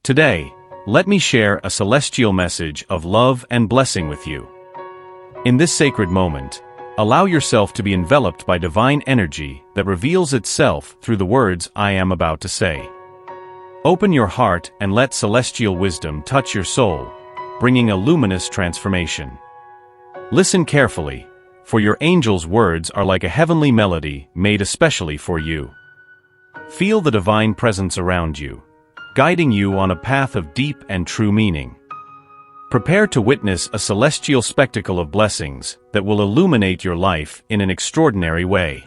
Today, let me share a celestial message of love and blessing with you. In this sacred moment, allow yourself to be enveloped by divine energy that reveals itself through the words I am about to say. Open your heart and let celestial wisdom touch your soul, bringing a luminous transformation. Listen carefully, for your angel's words are like a heavenly melody made especially for you. Feel the divine presence around you, guiding you on a path of deep and true meaning. Prepare to witness a celestial spectacle of blessings that will illuminate your life in an extraordinary way.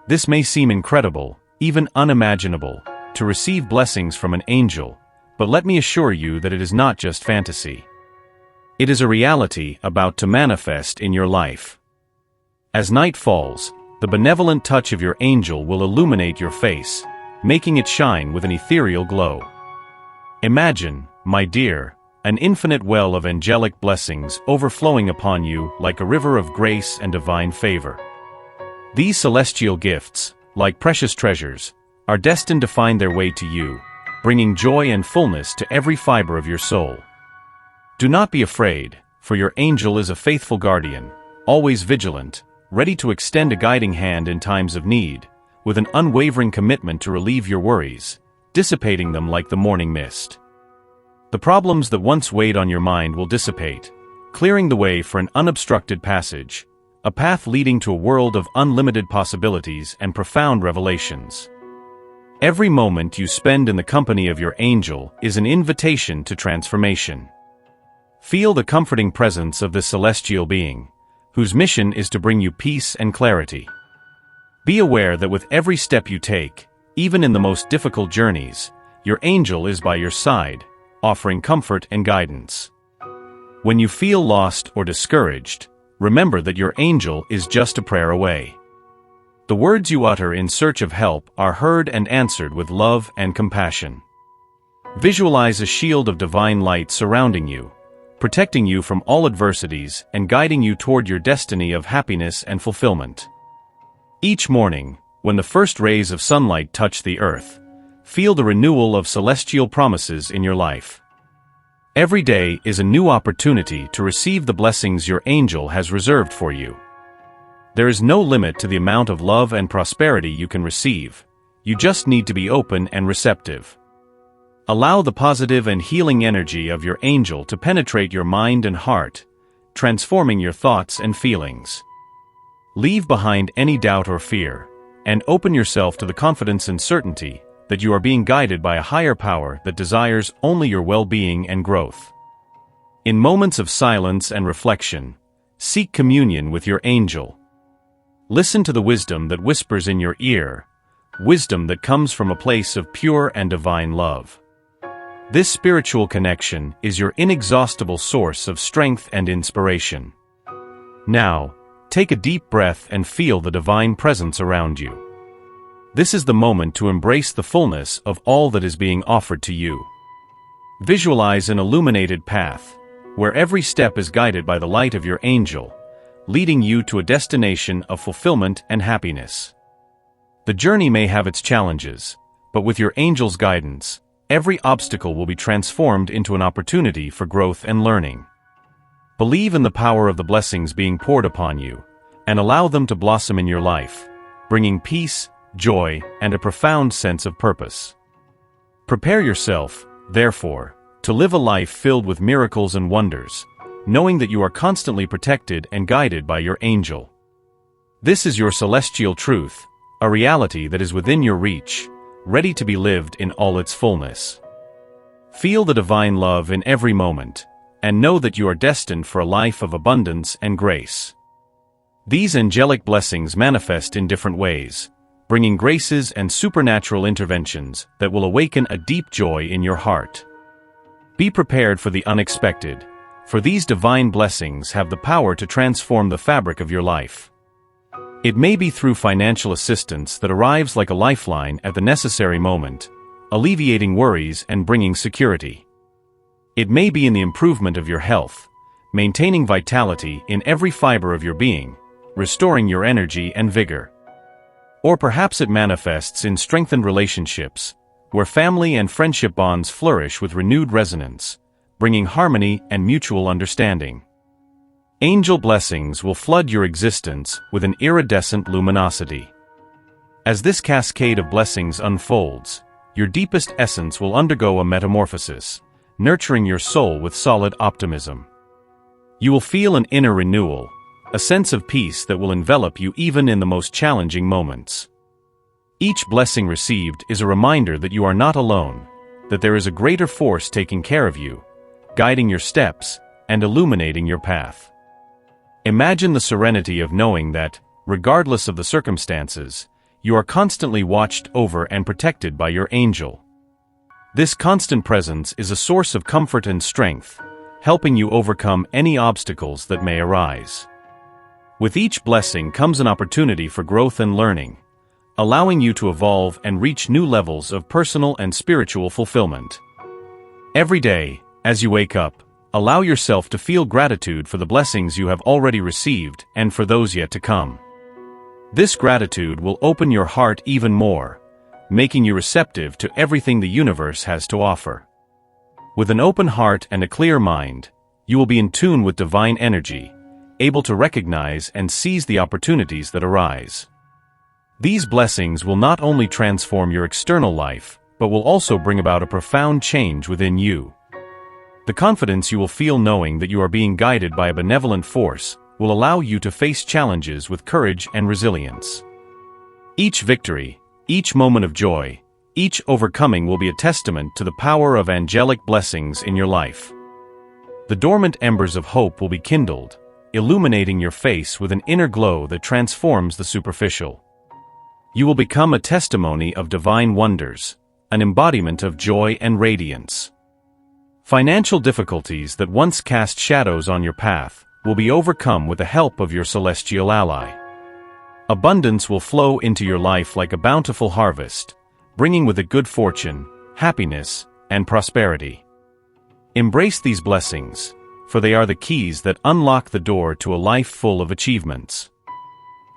This may seem incredible, even unimaginable, to receive blessings from an angel, but let me assure you that it is not just fantasy. It is a reality about to manifest in your life. As night falls, the benevolent touch of your angel will illuminate your face, making it shine with an ethereal glow. Imagine, my dear, an infinite well of angelic blessings overflowing upon you like a river of grace and divine favor. These celestial gifts, like precious treasures, are destined to find their way to you, bringing joy and fullness to every fiber of your soul. Do not be afraid, for your angel is a faithful guardian, always vigilant, ready to extend a guiding hand in times of need, with an unwavering commitment to relieve your worries, dissipating them like the morning mist. The problems that once weighed on your mind will dissipate, clearing the way for an unobstructed passage, a path leading to a world of unlimited possibilities and profound revelations. Every moment you spend in the company of your angel is an invitation to transformation. Feel the comforting presence of this celestial being, whose mission is to bring you peace and clarity. Be aware that with every step you take, even in the most difficult journeys, your angel is by your side, offering comfort and guidance. When you feel lost or discouraged, remember that your angel is just a prayer away. The words you utter in search of help are heard and answered with love and compassion. Visualize a shield of divine light surrounding you, protecting you from all adversities and guiding you toward your destiny of happiness and fulfillment. Each morning, when the first rays of sunlight touch the earth, feel the renewal of celestial promises in your life. Every day is a new opportunity to receive the blessings your angel has reserved for you. There is no limit to the amount of love and prosperity you can receive. You just need to be open and receptive. Allow the positive and healing energy of your angel to penetrate your mind and heart, transforming your thoughts and feelings. Leave behind any doubt or fear, and open yourself to the confidence and certainty that you are being guided by a higher power that desires only your well-being and growth. In moments of silence and reflection, seek communion with your angel. Listen to the wisdom that whispers in your ear, wisdom that comes from a place of pure and divine love. This spiritual connection is your inexhaustible source of strength and inspiration. Now, take a deep breath and feel the divine presence around you. This is the moment to embrace the fullness of all that is being offered to you. Visualize an illuminated path, where every step is guided by the light of your angel, leading you to a destination of fulfillment and happiness. The journey may have its challenges, but with your angel's guidance, every obstacle will be transformed into an opportunity for growth and learning. Believe in the power of the blessings being poured upon you, and allow them to blossom in your life, bringing peace, joy, and a profound sense of purpose. Prepare yourself, therefore, to live a life filled with miracles and wonders, knowing that you are constantly protected and guided by your angel. This is your celestial truth, a reality that is within your reach, ready to be lived in all its fullness. Feel the divine love in every moment, and know that you are destined for a life of abundance and grace. These angelic blessings manifest in different ways, bringing graces and supernatural interventions that will awaken a deep joy in your heart. Be prepared for the unexpected, for these divine blessings have the power to transform the fabric of your life. It may be through financial assistance that arrives like a lifeline at the necessary moment, alleviating worries and bringing security. It may be in the improvement of your health, maintaining vitality in every fiber of your being, restoring your energy and vigor. Or perhaps it manifests in strengthened relationships, where family and friendship bonds flourish with renewed resonance, bringing harmony and mutual understanding. Angel blessings will flood your existence with an iridescent luminosity. As this cascade of blessings unfolds, your deepest essence will undergo a metamorphosis, nurturing your soul with solid optimism. You will feel an inner renewal, a sense of peace that will envelop you even in the most challenging moments. Each blessing received is a reminder that you are not alone, that there is a greater force taking care of you, guiding your steps, and illuminating your path. Imagine the serenity of knowing that, regardless of the circumstances, you are constantly watched over and protected by your angel. This constant presence is a source of comfort and strength, helping you overcome any obstacles that may arise. With each blessing comes an opportunity for growth and learning, allowing you to evolve and reach new levels of personal and spiritual fulfillment. Every day, as you wake up, allow yourself to feel gratitude for the blessings you have already received and for those yet to come. This gratitude will open your heart even more, making you receptive to everything the universe has to offer. With an open heart and a clear mind, you will be in tune with divine energy, able to recognize and seize the opportunities that arise. These blessings will not only transform your external life, but will also bring about a profound change within you. The confidence you will feel knowing that you are being guided by a benevolent force will allow you to face challenges with courage and resilience. Each victory, each moment of joy, each overcoming will be a testament to the power of angelic blessings in your life. The dormant embers of hope will be kindled, illuminating your face with an inner glow that transforms the superficial. You will become a testimony of divine wonders, an embodiment of joy and radiance. Financial difficulties that once cast shadows on your path will be overcome with the help of your celestial ally. Abundance will flow into your life like a bountiful harvest, bringing with it good fortune, happiness, and prosperity. Embrace these blessings, for they are the keys that unlock the door to a life full of achievements.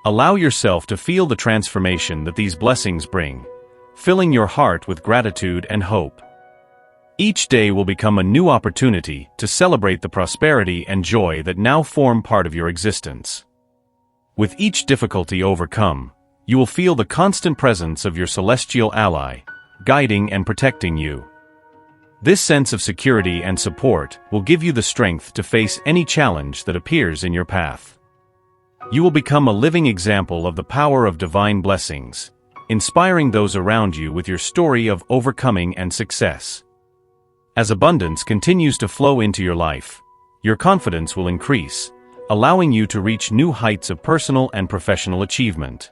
Allow yourself to feel the transformation that these blessings bring, filling your heart with gratitude and hope. Each day will become a new opportunity to celebrate the prosperity and joy that now form part of your existence. With each difficulty overcome, you will feel the constant presence of your celestial ally, guiding and protecting you. This sense of security and support will give you the strength to face any challenge that appears in your path. You will become a living example of the power of divine blessings, inspiring those around you with your story of overcoming and success. As abundance continues to flow into your life, your confidence will increase, allowing you to reach new heights of personal and professional achievement.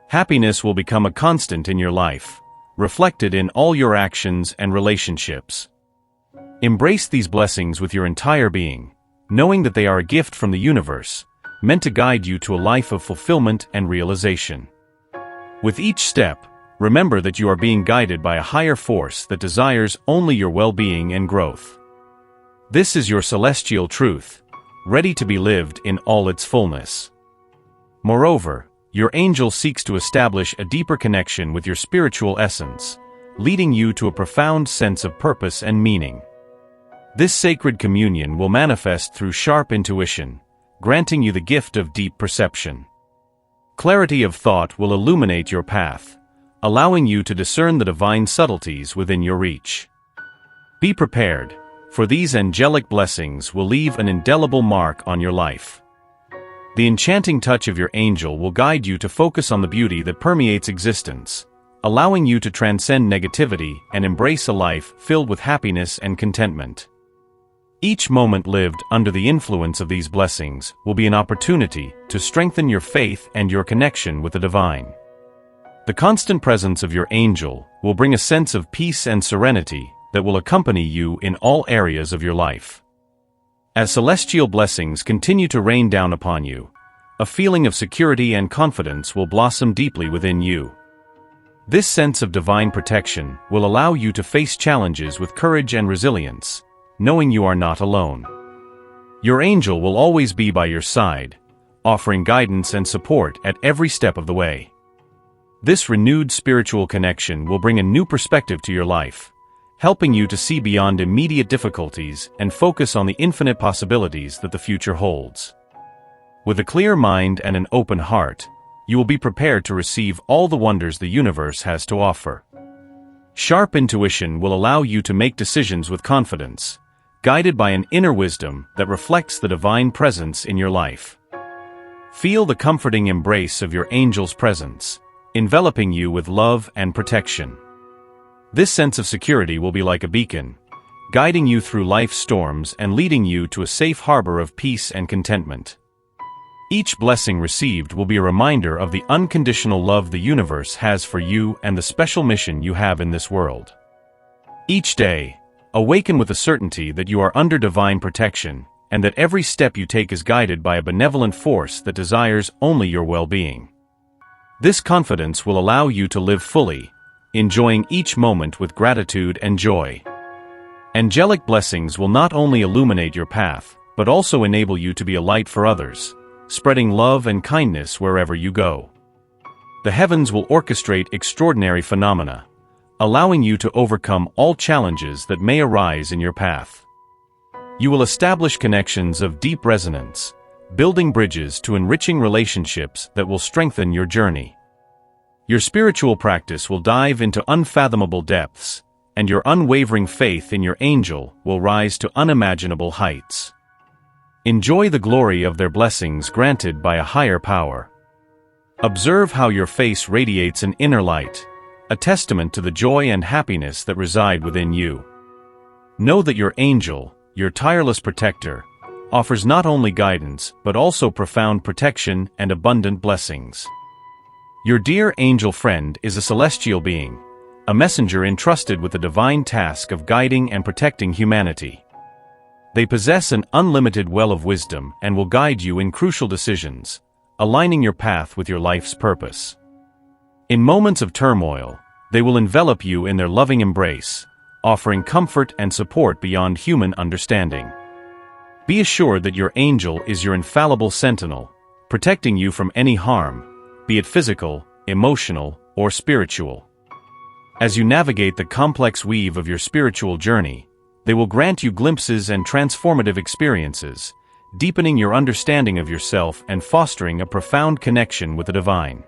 Happiness will become a constant in your life, reflected in all your actions and relationships. Embrace these blessings with your entire being, knowing that they are a gift from the universe, meant to guide you to a life of fulfillment and realization. With each step, remember that you are being guided by a higher force that desires only your well-being and growth. This is your celestial truth, ready to be lived in all its fullness. Moreover, your angel seeks to establish a deeper connection with your spiritual essence, leading you to a profound sense of purpose and meaning. This sacred communion will manifest through sharp intuition, granting you the gift of deep perception. Clarity of thought will illuminate your path, allowing you to discern the divine subtleties within your reach. Be prepared, for these angelic blessings will leave an indelible mark on your life. The enchanting touch of your angel will guide you to focus on the beauty that permeates existence, allowing you to transcend negativity and embrace a life filled with happiness and contentment. Each moment lived under the influence of these blessings will be an opportunity to strengthen your faith and your connection with the divine. The constant presence of your angel will bring a sense of peace and serenity that will accompany you in all areas of your life. As celestial blessings continue to rain down upon you, a feeling of security and confidence will blossom deeply within you. This sense of divine protection will allow you to face challenges with courage and resilience, knowing you are not alone. Your angel will always be by your side, offering guidance and support at every step of the way. This renewed spiritual connection will bring a new perspective to your life, helping you to see beyond immediate difficulties and focus on the infinite possibilities that the future holds. With a clear mind and an open heart, you will be prepared to receive all the wonders the universe has to offer. Sharp intuition will allow you to make decisions with confidence, guided by an inner wisdom that reflects the divine presence in your life. Feel the comforting embrace of your angel's presence, enveloping you with love and protection. This sense of security will be like a beacon, guiding you through life's storms and leading you to a safe harbor of peace and contentment. Each blessing received will be a reminder of the unconditional love the universe has for you and the special mission you have in this world. Each day, awaken with the certainty that you are under divine protection and that every step you take is guided by a benevolent force that desires only your well-being. This confidence will allow you to live fully, enjoying each moment with gratitude and joy. Angelic blessings will not only illuminate your path, but also enable you to be a light for others, spreading love and kindness wherever you go. The heavens will orchestrate extraordinary phenomena, allowing you to overcome all challenges that may arise in your path. You will establish connections of deep resonance, building bridges to enriching relationships that will strengthen your journey. Your spiritual practice will dive into unfathomable depths, and your unwavering faith in your angel will rise to unimaginable heights. Enjoy the glory of their blessings granted by a higher power. Observe how your face radiates an inner light, a testament to the joy and happiness that reside within you. Know that your angel, your tireless protector, offers not only guidance but also profound protection and abundant blessings. Your dear angel friend is a celestial being, a messenger entrusted with the divine task of guiding and protecting humanity. They possess an unlimited well of wisdom and will guide you in crucial decisions, aligning your path with your life's purpose. In moments of turmoil, they will envelop you in their loving embrace, offering comfort and support beyond human understanding. Be assured that your angel is your infallible sentinel, protecting you from any harm, be it physical, emotional, or spiritual. As you navigate the complex weave of your spiritual journey, they will grant you glimpses and transformative experiences, deepening your understanding of yourself and fostering a profound connection with the divine.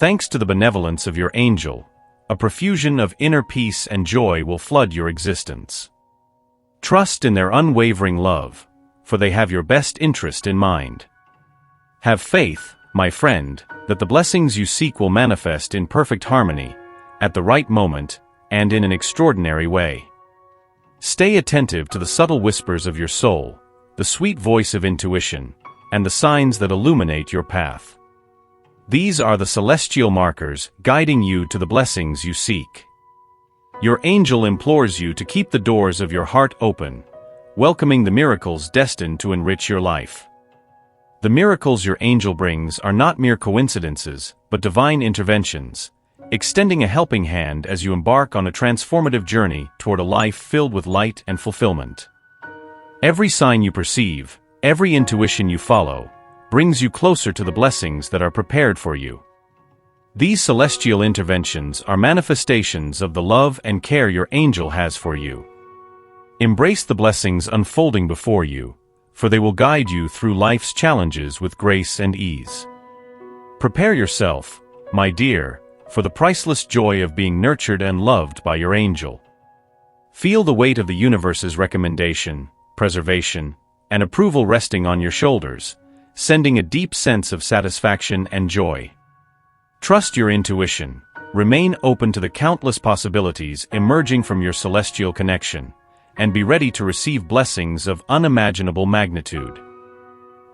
Thanks to the benevolence of your angel, a profusion of inner peace and joy will flood your existence. Trust in their unwavering love, for they have your best interest in mind. Have faith, my friend, that the blessings you seek will manifest in perfect harmony, at the right moment, and in an extraordinary way. Stay attentive to the subtle whispers of your soul, the sweet voice of intuition, and the signs that illuminate your path. These are the celestial markers guiding you to the blessings you seek. Your angel implores you to keep the doors of your heart open, welcoming the miracles destined to enrich your life. The miracles your angel brings are not mere coincidences, but divine interventions, extending a helping hand as you embark on a transformative journey toward a life filled with light and fulfillment. Every sign you perceive, every intuition you follow, brings you closer to the blessings that are prepared for you. These celestial interventions are manifestations of the love and care your angel has for you. Embrace the blessings unfolding before you, for they will guide you through life's challenges with grace and ease. Prepare yourself, my dear, for the priceless joy of being nurtured and loved by your angel. Feel the weight of the universe's recommendation, preservation, and approval resting on your shoulders, sending a deep sense of satisfaction and joy. Trust your intuition, remain open to the countless possibilities emerging from your celestial connection, and be ready to receive blessings of unimaginable magnitude.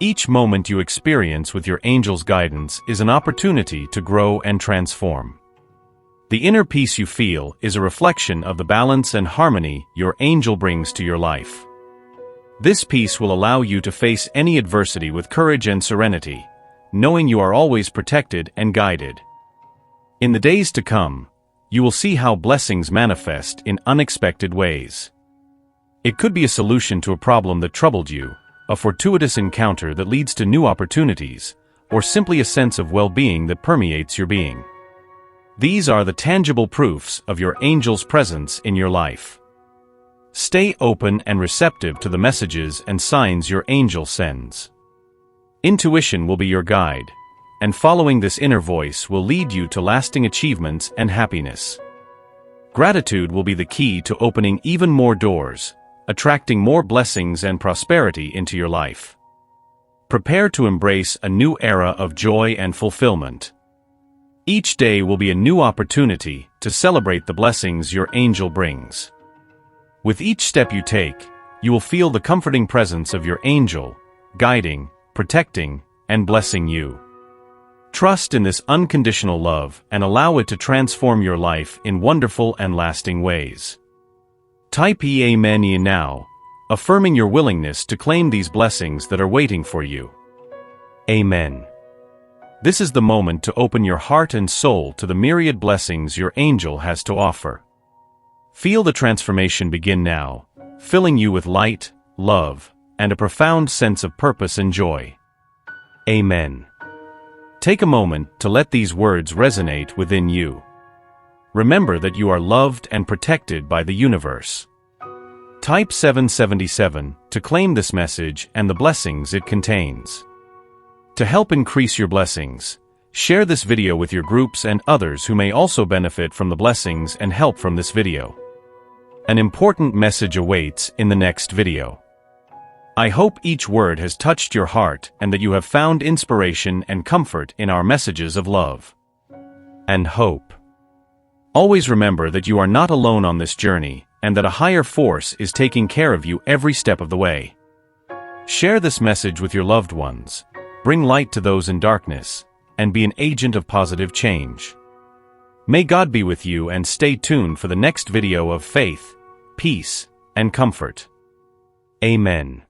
Each moment you experience with your angel's guidance is an opportunity to grow and transform. The inner peace you feel is a reflection of the balance and harmony your angel brings to your life. This peace will allow you to face any adversity with courage and serenity, knowing you are always protected and guided. In the days to come, you will see how blessings manifest in unexpected ways. It could be a solution to a problem that troubled you, a fortuitous encounter that leads to new opportunities, or simply a sense of well-being that permeates your being. These are the tangible proofs of your angel's presence in your life. Stay open and receptive to the messages and signs your angel sends. Intuition will be your guide, and following this inner voice will lead you to lasting achievements and happiness. Gratitude will be the key to opening even more doors, attracting more blessings and prosperity into your life. Prepare to embrace a new era of joy and fulfillment. Each day will be a new opportunity to celebrate the blessings your angel brings. With each step you take, you will feel the comforting presence of your angel, guiding, protecting, and blessing you. Trust in this unconditional love and allow it to transform your life in wonderful and lasting ways. Type Amen now, affirming your willingness to claim these blessings that are waiting for you. Amen. This is the moment to open your heart and soul to the myriad blessings your angel has to offer. Feel the transformation begin now, filling you with light, love, and a profound sense of purpose and joy. Amen. Take a moment to let these words resonate within you. Remember that you are loved and protected by the universe. Type 777 to claim this message and the blessings it contains. To help increase your blessings, share this video with your groups and others who may also benefit from the blessings and help from this video. An important message awaits in the next video. I hope each word has touched your heart and that you have found inspiration and comfort in our messages of love and hope. Always remember that you are not alone on this journey and that a higher force is taking care of you every step of the way. Share this message with your loved ones, bring light to those in darkness, and be an agent of positive change. May God be with you and stay tuned for the next video of faith, peace, and comfort. Amen.